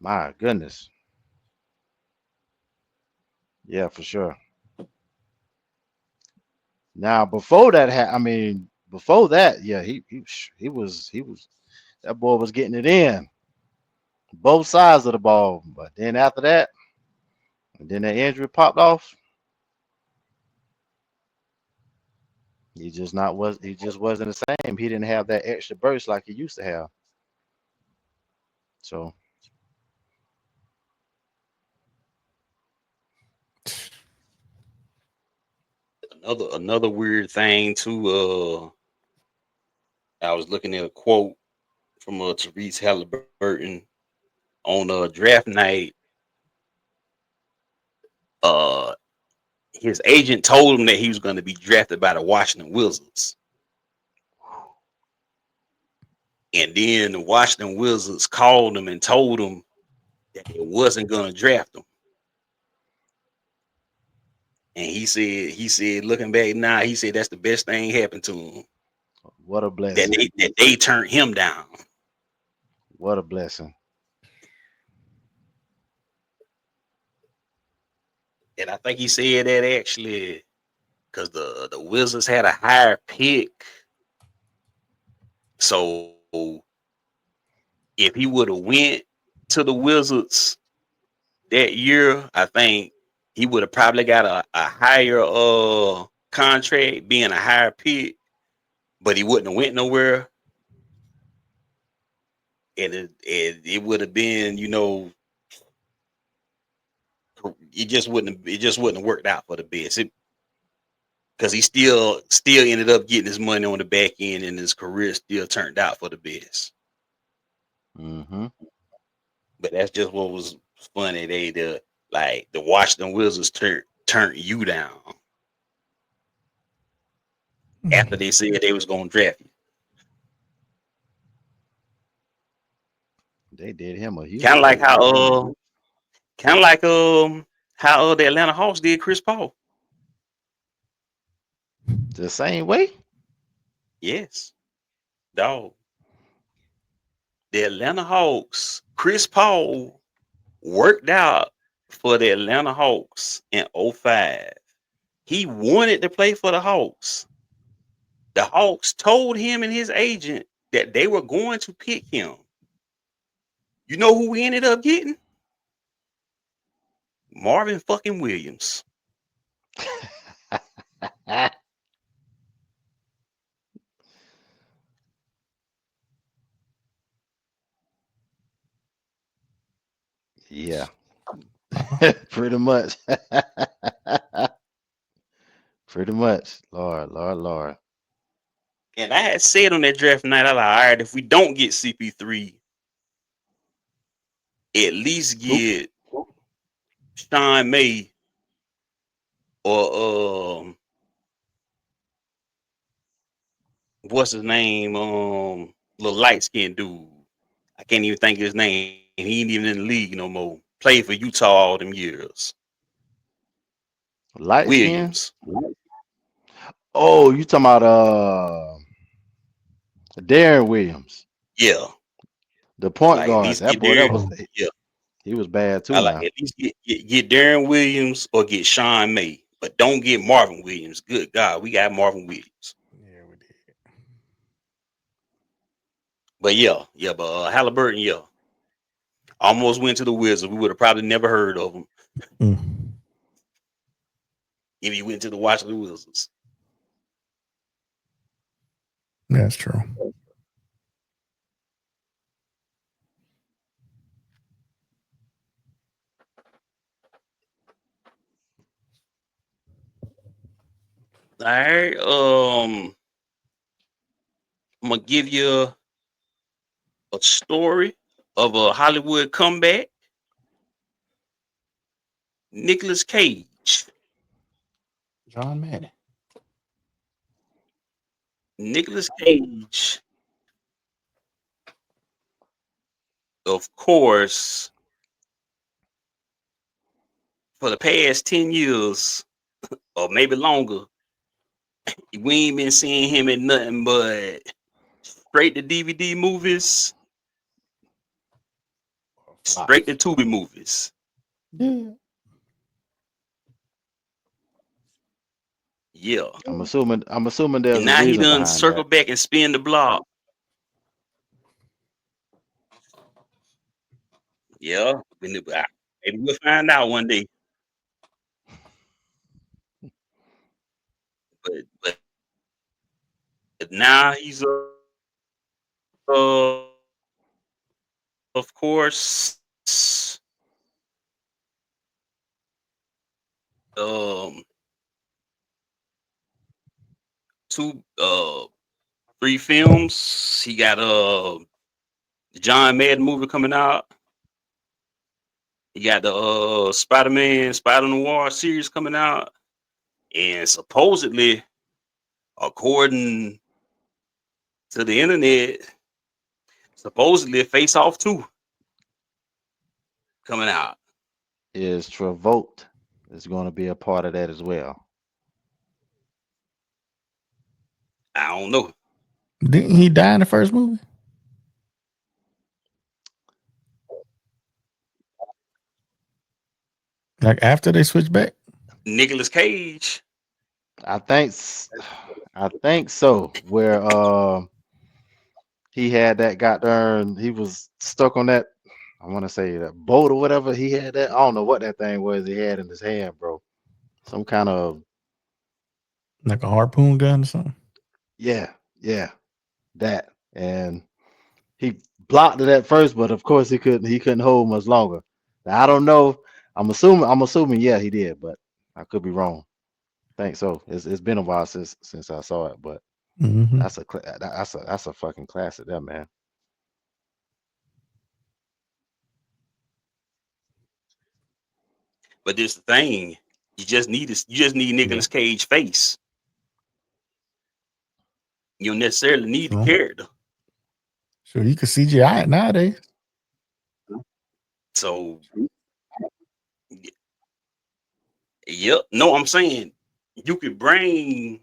My goodness. Yeah, for sure. Now before that, yeah, he was that boy was getting it in both sides of the ball. But then after that, and then that injury popped off. He just wasn't the same. He didn't have that extra burst like he used to have. So another weird thing too. I was looking at a quote from Tyrese Halliburton on draft night. His agent told him that he was going to be drafted by the Washington Wizards. And then the Washington Wizards called him and told him that it wasn't going to draft him. And he said, looking back now, he said that's the best thing happened to him. What a blessing. That they turned him down. What a blessing. And I think he said that actually because the Wizards had a higher pick. So if he would have went to the Wizards that year, I think he would have probably got a higher contract, being a higher pick, but he wouldn't have went nowhere. and it would have been, it just wouldn't have worked out for the best. Because he still ended up getting his money on the back end, and his career still turned out for the best. Mm-hmm. But that's just what was funny. The Washington Wizards turned you down after they said they was gonna draft you. They did him a huge Kind of like favor. how the Atlanta Hawks did Chris Paul. The same way. Yes, dog. The Atlanta Hawks, Chris Paul worked out for the Atlanta Hawks in 2005. He wanted to play for the Hawks. The Hawks told him and his agent that they were going to pick him. You know who we ended up getting? Marvin fucking Williams. Yeah. Pretty much. Pretty much. Lord. And I had said on that draft night, I like, all right, if we don't get CP3, at least get Sean May or what's his name? Little light skinned dude. I can't even think of his name. He ain't even in the league no more. Played for Utah all them years. Light skin. Williams. Oh, you talking about Darren Williams, Yeah. the point Like at guard. least That get boy, that Darren. was Yeah. he was bad too. I like Now at least get Darren Williams or get Sean May, but don't get Marvin Williams. Good God, we got Marvin Williams. Yeah, we did. But Halliburton, almost went to the Wizards. We would have probably never heard of him if he went to the Washington Wizards. That's true. All right, I'm gonna give you a story of a Hollywood comeback. Nicolas Cage. John Madden. Nicolas Cage, of course, for the past 10 years or maybe longer, we ain't been seeing him in nothing but straight to DVD movies, straight to Tubi movies. Yeah. Yeah. I'm assuming there's And a now he reason done behind circle that. back and spin the block. Yeah. Maybe we'll find out one day. But now he's of course two 3 films. He got the John Madden movie coming out. He got the Spider-Man Spider Noir series coming out. And supposedly, according to the internet, supposedly Face Off 2 coming out. Is Travolta is going to be a part of that as well? I don't know. Didn't he die in the first movie? Like after they switched back? Nicolas Cage. I think so. Where he had that goddamn, he was stuck on that. I want to say that boat or whatever. He had that. I don't know what that thing was he had in his hand, bro. Some kind of Like a harpoon gun or something? yeah, that. And he blocked it at first, but of course he couldn't hold much longer. Now, I don't know. I'm assuming yeah he did, but I could be wrong. Think so. It's been a while since I saw it, but Mhm. that's a fucking classic there, man. But this the thing, you just need Nicolas Cage face. You don't necessarily need the True. character. Sure, you can CGI it nowadays. So, yep. No, I'm saying you could bring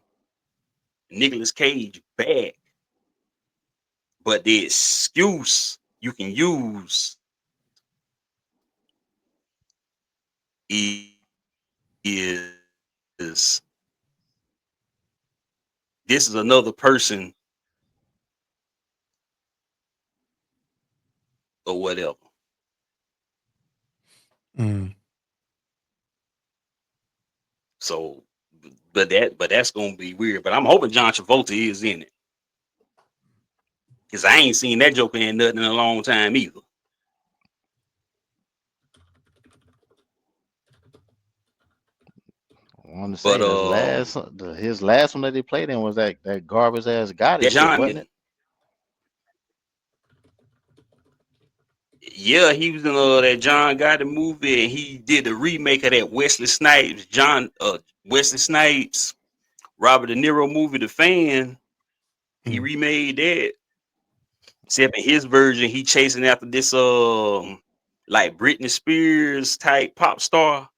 Nicolas Cage back, but the excuse you can use is this is another person or whatever. Mm. So, but that's gonna be weird. But I'm hoping John Travolta is in it, because I ain't seen that Joker in nothing in a long time either. I want to say But his last one that he played in was that garbage ass Gotti that shit, wasn't it? Yeah, he was in that John Gotti movie, and he did a remake of that Wesley Snipes, Robert De Niro movie, The Fan. He remade that. Except in his version, he chasing after this like Britney Spears type pop star.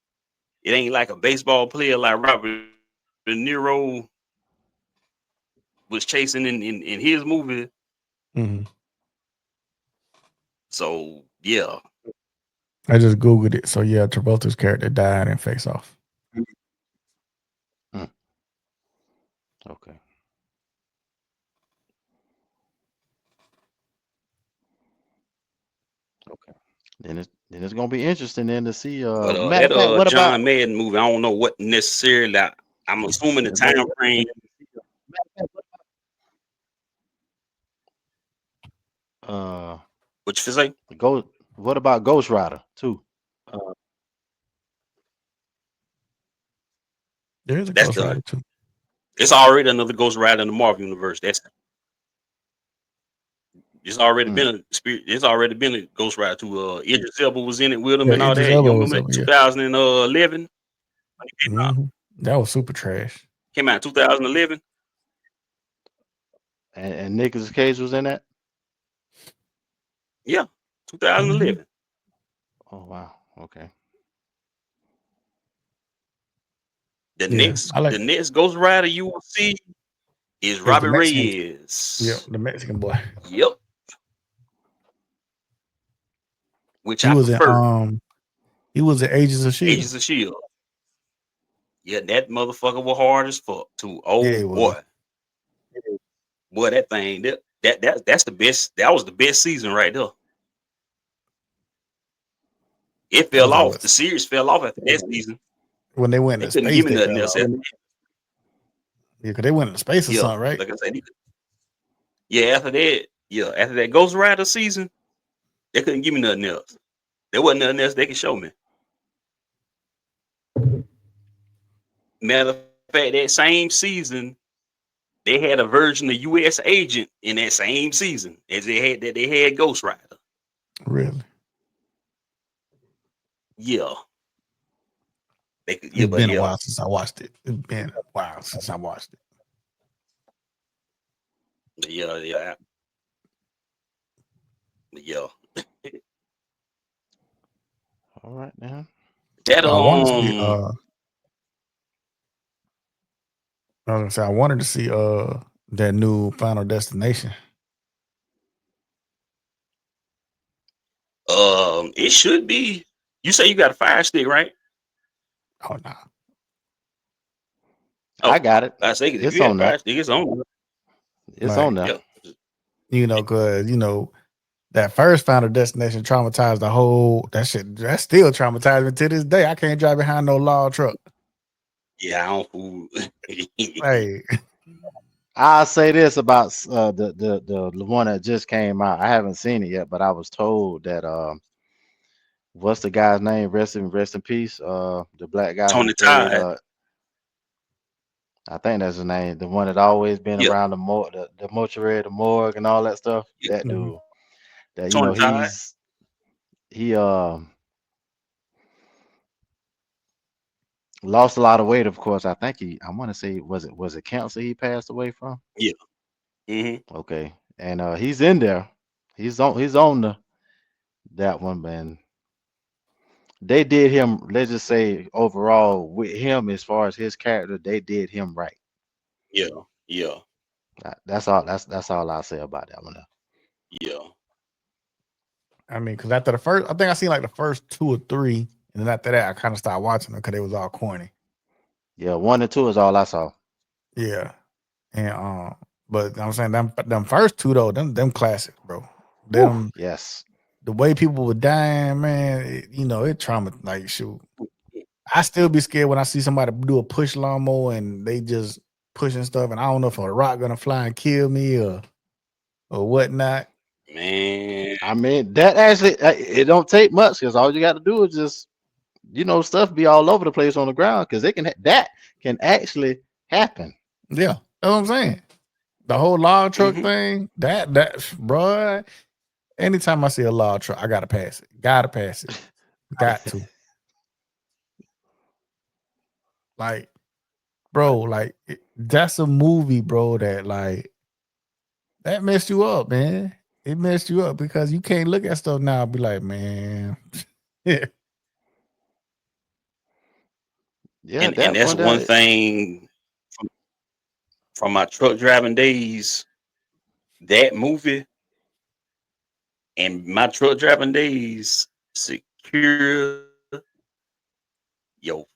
It ain't like a baseball player like Robert De Niro was chasing in his movie. Mm-hmm. So yeah. I just Googled it. So yeah, Travolta's character died in Face Off. Okay. Okay. Then it's gonna be interesting then to see. But Matter of fact, that what John about Madden movie, I don't know what necessarily. I'm assuming the time frame. What you say? What about Ghost Rider too? There is a That's Ghost done. Rider too. It's already another Ghost Rider in the Marvel universe. It's already been a spirit. It's already been a Ghost Rider too. Idris Elba was in it with him and all Idris that. You Elba was remember over, 2011? That was super trash. Came out in 2011. And Nicolas Cage was in that. Yeah, 2011. Oh wow. Okay. The next Ghost Rider you will see is Robert Reyes. Yep, the Mexican boy. Yep. Which he I was prefer. He was in Agents of Shield. Agents of Shield. Yeah, that motherfucker was hard as fuck too. Oh Yeah, boy. Boy, that thing that's the best. That was the best season right there. It fell off. The series fell off after that season. When they went They into couldn't space, give me nothing else. Yeah, because they went into space or something, right? Like I said, after that Ghost Rider season, they couldn't give me nothing else. There wasn't nothing else they could show me. Matter of fact, that same season, they had a version of U.S. Agent in that same season as they had Ghost Rider. Really? Yeah. It's been a while since I watched it. It's been a while since I watched it. Yeah. All right, now. That I wanted to see. I was gonna say I wanted to see that new Final Destination. It should be. You say you got a Fire Stick, right? Oh no. I got it. I say it's on there. It's on. It's on there. Yeah. You know, cause that first Final Destination traumatized the whole. That shit. That's still traumatized me to this day. I can't drive behind no log truck. Yeah, I don't fool. Hey, I'll say this about the one that just came out. I haven't seen it yet, but I was told that what's the guy's name? Rest in peace. The black guy who Tony played Todd. I think that's his name. The one that always been Yeah, around the mortuary, the morgue, and all that stuff. yeah. That Mhm. dude. That Tony Todd. he lost a lot of weight. Of course, I think I want to say was it cancer he passed away from? Yeah. Hmm. Okay, and he's in there. He's on that one, man. They did him. Let's just say overall with him, as far as his character, they did him right. Yeah. Yeah. That's all. That's all I'll say about that one. Yeah. I mean, because after the first, I think I seen like the first 2 or 3, and then after that, I kind of started watching them because they was all corny. Yeah, 1 and 2 is all I saw. Yeah, and but I'm saying them first 2 though, them classics, bro. Whew, Them yes. the way people were dying, man. It trauma. Like shoot, I still be scared when I see somebody do a push lawnmower and they just pushing stuff, and I don't know if a rock gonna fly and kill me or whatnot. Man. I mean, that actually it don't take much because all you got to do is just stuff be all over the place on the ground because that can actually happen. Yeah, that's what I'm saying. The whole log truck Hmm. thing, that bro. Anytime I see a log truck, I gotta pass it. Gotta pass it. Got to. Like, bro, like that's a movie, bro, that messed you up, man. It messed you up because you can't look at stuff now and be like, man. Yeah. Yeah, And that that's one one there. thing from my truck driving days. That movie and my truck driving days secure your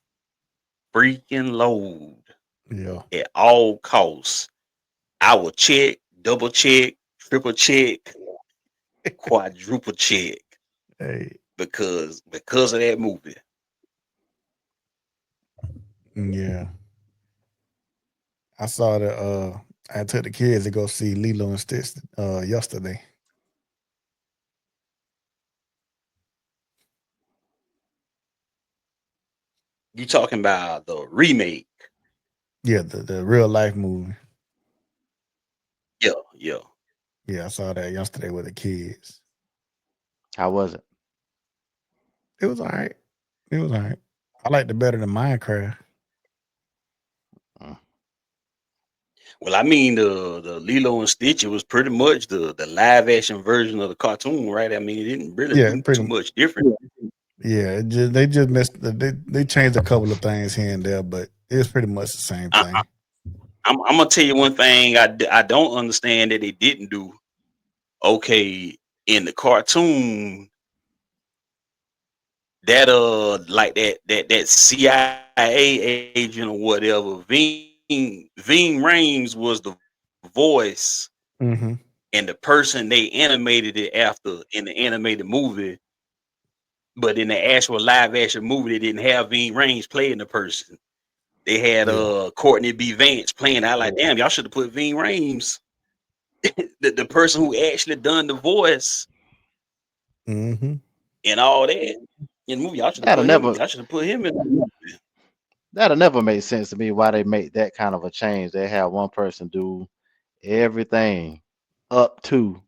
freaking load Yeah. at all costs. I will check, double check, triple check, quadruple check Hey, because of that movie. yeah. I saw I took the kids to go see Lilo and Stitch yesterday. You talking about the remake? Yeah, the real life movie. Yeah, yeah. Yeah, I saw that yesterday with the kids. How was it? It was all right. It was all right. I liked it better than Minecraft. Mm. Well, I mean the Lilo and Stitch. It was pretty much the live action version of the cartoon, right? I mean, it didn't really Yeah, do too pretty. much different. Yeah, they just missed. They changed a couple of things here and there, but it's pretty much the same I, thing. I'm gonna tell you one thing I don't understand that they didn't do. Okay, in the cartoon, that like that CIA agent or whatever, Ving Rhames was the voice, Mm-hmm. and the person they animated it after in the animated movie. But in the actual live action movie, they didn't have Ving Rhames playing the person. They had Yeah. Courtney B. Vance playing. I like, damn, y'all should have put Ving Rhames, the person who actually done the voice Mm-hmm. and all that in the movie. Y'all should have That'll put him. never Y'all should have put him in the movie. that'll never make sense to me why they make that kind of a change. They have one person do everything up to,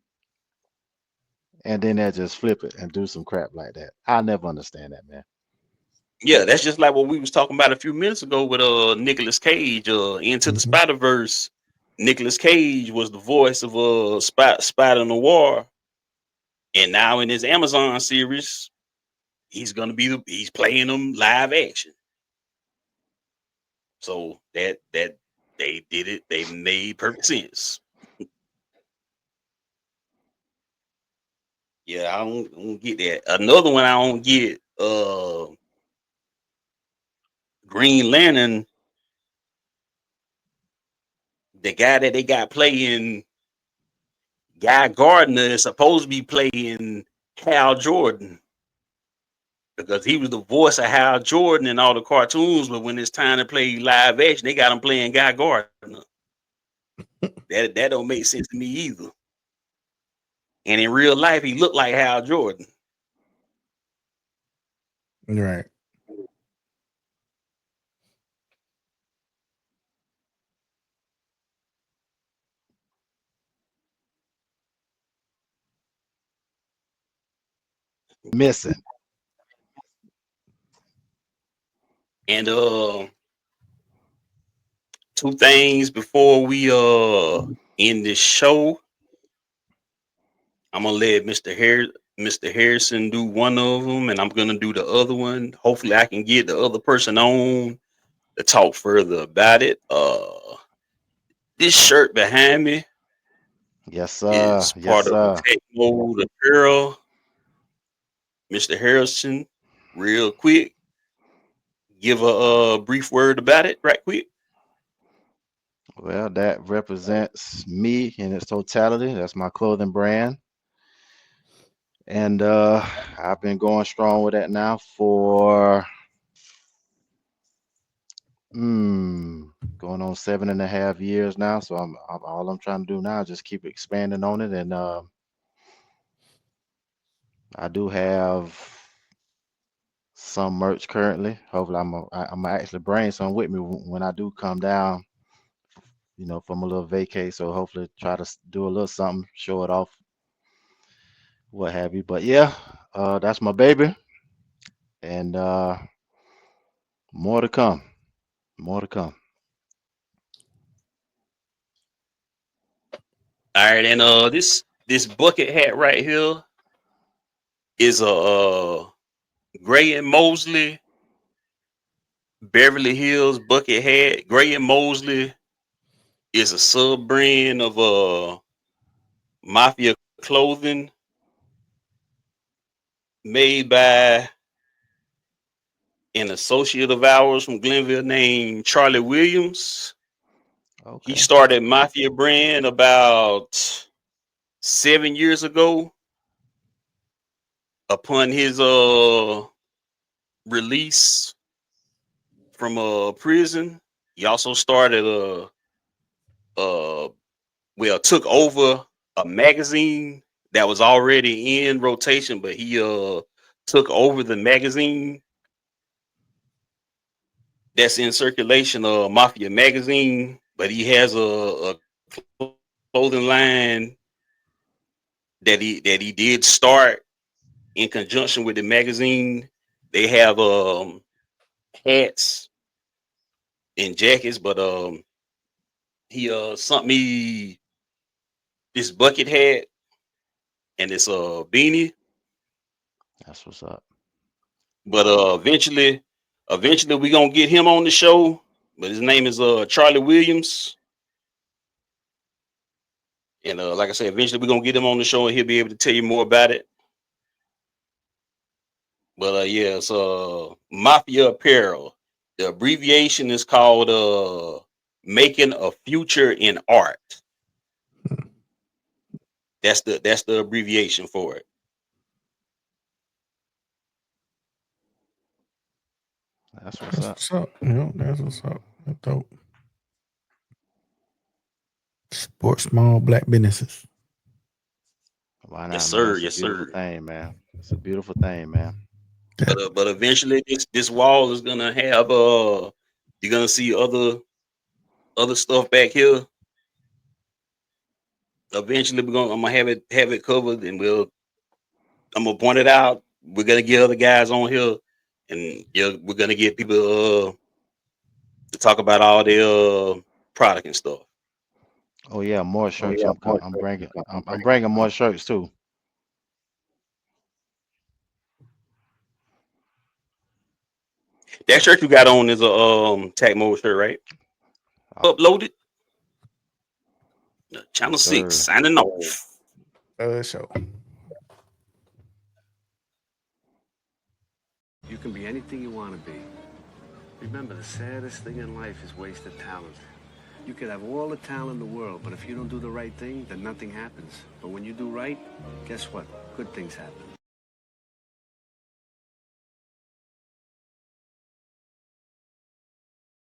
and then they just flip it and do some crap like that. I never understand that, man. Yeah, that's just like what we was talking about a few minutes ago with Nicolas Cage, Into the Mm-hmm. Spider Verse. Nicolas Cage was the voice of Spider Noir, and now in his Amazon series, he's playing them live action. So that they did it. They made perfect sense. Yeah, I don't get that. Another one I don't get. Green Lantern, the guy that they got playing Guy Gardner is supposed to be playing Hal Jordan because he was the voice of Hal Jordan in all the cartoons. But when it's time to play live action, they got him playing Guy Gardner. That don't make sense to me either. And in real life, he looked like Hal Jordan. Right. Missing. And two things before we end this show. I'm gonna let Mr. Harrison do one of them, and I'm gonna do the other one. Hopefully, I can get the other person on to talk further about it. This shirt behind me Yes, sir. is Yes, part of the sir. Tech Mode Apparel. Mr. Harrison, real quick, give a brief word about it, right quick. Well, that represents me in its totality. That's my clothing brand. And I've been going strong with that now for going on 7.5 years now. So all I'm trying to do now is just keep expanding on it. And I do have some merch currently. Hopefully, I'm actually bring some with me when I do come down, from a little vacay. So hopefully, try to do a little something, show it off, what have you. But yeah, that's my baby, and more to come. More to come. All right, and this bucket hat right here is a Gray and Mosley Beverly Hills bucket hat. Gray and Mosley is a sub brand of Mafia clothing made by an associate of ours from Glenville named Charlie Williams. He Okay. started Mafia brand about 7 years ago. Upon his release from prison, he also started took over a magazine that was already in rotation, but he took over the magazine that's in circulation, Mafia magazine. But he has a clothing line that he did start in conjunction with the magazine. They have hats and jackets, but he sent me this bucket hat and this beanie. That's what's up. But eventually we gonna get him on the show. But his name is Charlie Williams. And like I said, eventually we're gonna get him on the show and he'll be able to tell you more about it. But yeah, it's Mafia Apparel. The abbreviation is called Making a Future in Art. That's the abbreviation for it. That's what's That's up. what's up. That's what's up. That's dope. Support small black businesses. Why Yes, not, man? sir. It's a Yes, beautiful sir. thing, man. It's a beautiful thing, man. But eventually this wall is gonna have you're gonna see other stuff back here. Eventually I'm gonna have it covered, and I'm gonna point it out. We're gonna get other guys on here, and yeah, we're gonna get people to talk about all their product and stuff. Oh yeah, more shirts. I'm bringing more shirts too. That shirt you got on is a tag mode shirt, right? Uh, Uploaded. Channel Yes, 6 sir. signing off. Show. You can be anything you want to be. Remember, the saddest thing in life is wasted talent. You could have all the talent in the world, but if you don't do the right thing, then nothing happens. But when you do right, guess what? Good things happen.